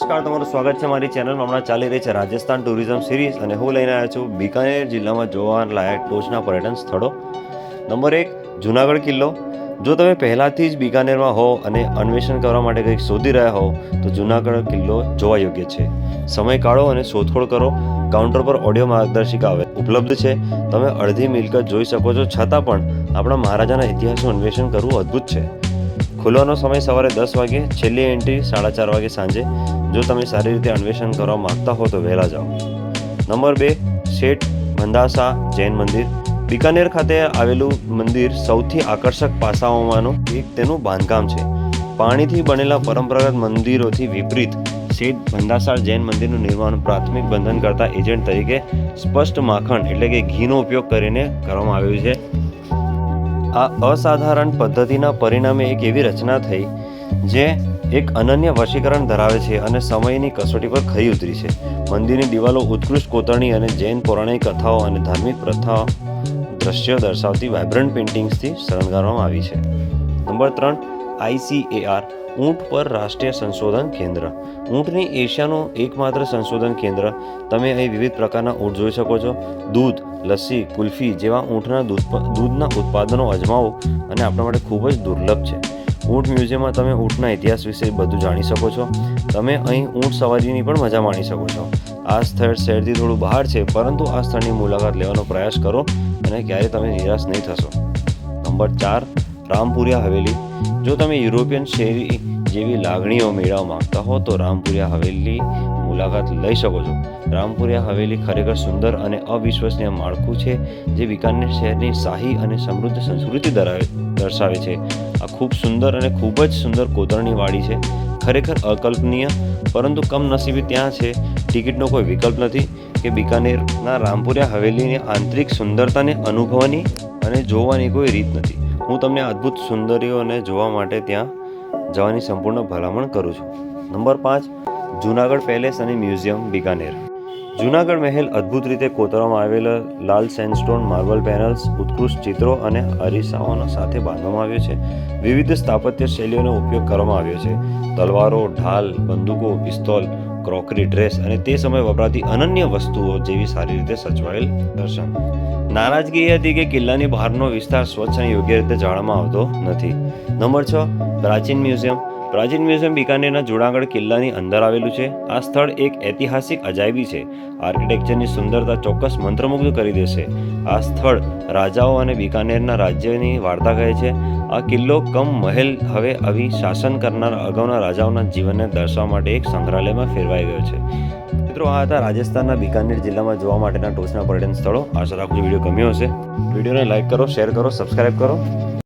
નમસ્કાર, તમારું સ્વાગત છે મારી ચેનલમાં. હમણાં ચાલી રહી છે રાજસ્થાન ટુરિઝમ સિરીઝ અને હું લઈને આવ્યો છું બિકાનેર જિલ્લામાં જોવા લાયક ટોચના પર્યટન સ્થળો. નંબર 1, જૂનાગઢ કિલ્લો. જો તમે પહેલાંથી જ બિકાનેરમાં હો અને અન્વેષણ કરવા માટે કંઈક શોધી રહ્યા હો તો જૂનાગઢ કિલ્લો જોવા યોગ્ય છે. સમય કાઢો અને શોધખોળ કરો. કાઉન્ટર પર ઓડિયો માર્ગદર્શિકા ઉપલબ્ધ છે. તમે અડધી મિલકત જોઈ શકો છો, છતાં પણ આપણા મહારાજાના ઇતિહાસનું અન્વેષણ કરવું અદ્ભુત છે. ખુલવાનો સમય સવારે 10 વાગે, છેલ્લી એન્ટ્રી 4:30 વાગે સાંજે. જો તમે સારી રીતે અન્વેષણ કરવા માંગતા હો તો વહેલા જાઓ. નંબર 2, શેઠ મંદાસા જૈન મંદિર. બિકાનેર ખાતે આવેલું મંદિર સૌથી આકર્ષક પાસાઓમાંનું એક તેનું બાંધકામ છે. પાણીથી બનેલા પરંપરાગત મંદિરોથી વિપરીત શેઠ મંદાસા જૈન મંદિરનું નિર્માણ પ્રાથમિક બંધનકર્તા એજન્ટ તરીકે સ્પષ્ટ માખણ એટલે કે ઘીનો ઉપયોગ કરીને કરવામાં આવ્યું છે. આ અસાધારણ પદ્ધતિના પરિણામે એક એવી રચના થઈ જે એક અનન્ય વશીકરણ ધરાવે છે અને સમયની કસોટી પર ખરી ઉતરી છે. મંદિરની દિવાલો ઉત્કૃષ્ટ કોતરણી અને જૈન પૌરાણિક કથાઓ અને ધાર્મિક પ્રથા દ્રશ્યો દર્શાવતી વાઇબ્રન્ટ પેઇન્ટિંગ્સથી શણગારવામાં આવી છે. નંબર 3, ICAR ઊંટ પર રાષ્ટ્રીય સંશોધન કેન્દ્ર. ઊંટની એશિયાનું એકમાત્ર સંશોધન કેન્દ્ર. તમે અહીં વિવિધ પ્રકારના ઊંટ જોઈ શકો છો. દૂધ, લસ્સી, કુલ્ફી જેવા ઊંટના દૂધના ઉત્પાદનો અજમાવો અને આપણા માટે ખૂબ જ દુર્લભ છે. ઊંટ મ્યુઝિયમમાં તમે ઊંટના ઇતિહાસ વિશે બધું જાણી શકો છો. તમે અહીં ઊંટ સવારીની પણ મજા માણી શકો છો. આ સ્થળ શહેરથી થોડું બહાર છે, પરંતુ આ સ્થળની મુલાકાત લેવાનો પ્રયાસ કરો અને ક્યારેય તમે નિરાશ નહીં થશો. નંબર 4, રામપુરિયા હવેલી. જો તમે યુરોપિયન શૈલી જેવી લાગણીઓ મેળવવા માંગતા હો તો રામપુરિયા હવેલી મુલાકાત લઈ શકો છો. રામપુરિયા હવેલી ખરેખર સુંદર અને અવિશ્વસનીય માળખું છે જે બિકાનેર શહેરની શાહી અને સમૃદ્ધ સંસ્કૃતિ દર્શાવે છે. આ ખૂબ સુંદર અને ખૂબ જ સુંદર કોતરણીવાળી છે. ખરેખર અકલ્પનીય, પરંતુ કમનસીબે ત્યાં છે. ટિકિટનો કોઈ વિકલ્પ નથી કે બિકાનેરના રામપુરિયા હવેલીની આંતરિક સુંદરતાને અનુભવવાની અને જોવાની કોઈ રીત નથી. હું તમને અદ્ભુત સુંદરીઓને જોવા માટે ત્યાં જવાની સંપૂર્ણ ભલામણ કરું છું. નંબર 5, જૂનાગઢ પેલેસ અને મ્યુઝિયમ બિકાનેર. જૂનાગઢ મહેલ અદ્ભુત રીતે કોતરવામાં આવેલા લાલ સેન્ડસ્ટોન માર્બલ પેનલ્સ, ઉત્કૃષ્ટ ચિત્રો અને અરીસાઓના સાથે બાંધવામાં આવ્યો છે. વિવિધ સ્થાપત્ય શૈલીઓનો ઉપયોગ કરવામાં આવ્યો છે. તલવારો, ઢાલ, બંદૂકો, પિસ્તોલ, ક્રોકરી, ડ્રેસ અને તે સમયે વપરાતી અનન્ય વસ્તુઓ જેવી સારી રીતે સચવાયેલ દર્શન. નારાજગી એ હતી કે કિલ્લાની બહારનો વિસ્તાર સ્વચ્છ અને યોગ્ય રીતે જાળવવામાં આવતો નથી. નંબર 6, પ્રાચીન મ્યુઝિયમ. પ્રાચીન મ્યુઝિયમ બિકાનેરના જૂનાગઢ કિલ્લાની અંદર આવેલું છે. આ સ્થળ એક ઐતિહાસિક અજાયબી છે. આર્કિટેક્ચરની સુંદરતા ચોક્કસ મંત્રમુગ્ધ કરી દેશે. આ સ્થળ રાજાઓ અને બિકાનેરના રાજ્યની વાર્તા કહે છે. આ કિલ્લો કમ મહેલ હવે આવી શાસન કરનાર અગાઉના રાજાઓના જીવનને દર્શાવવા માટે એક સંગ્રહાલયમાં ફેરવાઈ ગયો છે. મિત્રો, આ હતા રાજસ્થાનના બિકાનેર જિલ્લામાં જોવા માટેના ટોચના પર્યટન સ્થળો. આશા રાખું છું વિડીયો ગમ્યો હશે. વિડીયોને લાઇક કરો, શેર કરો, સબસ્ક્રાઇબ કરો.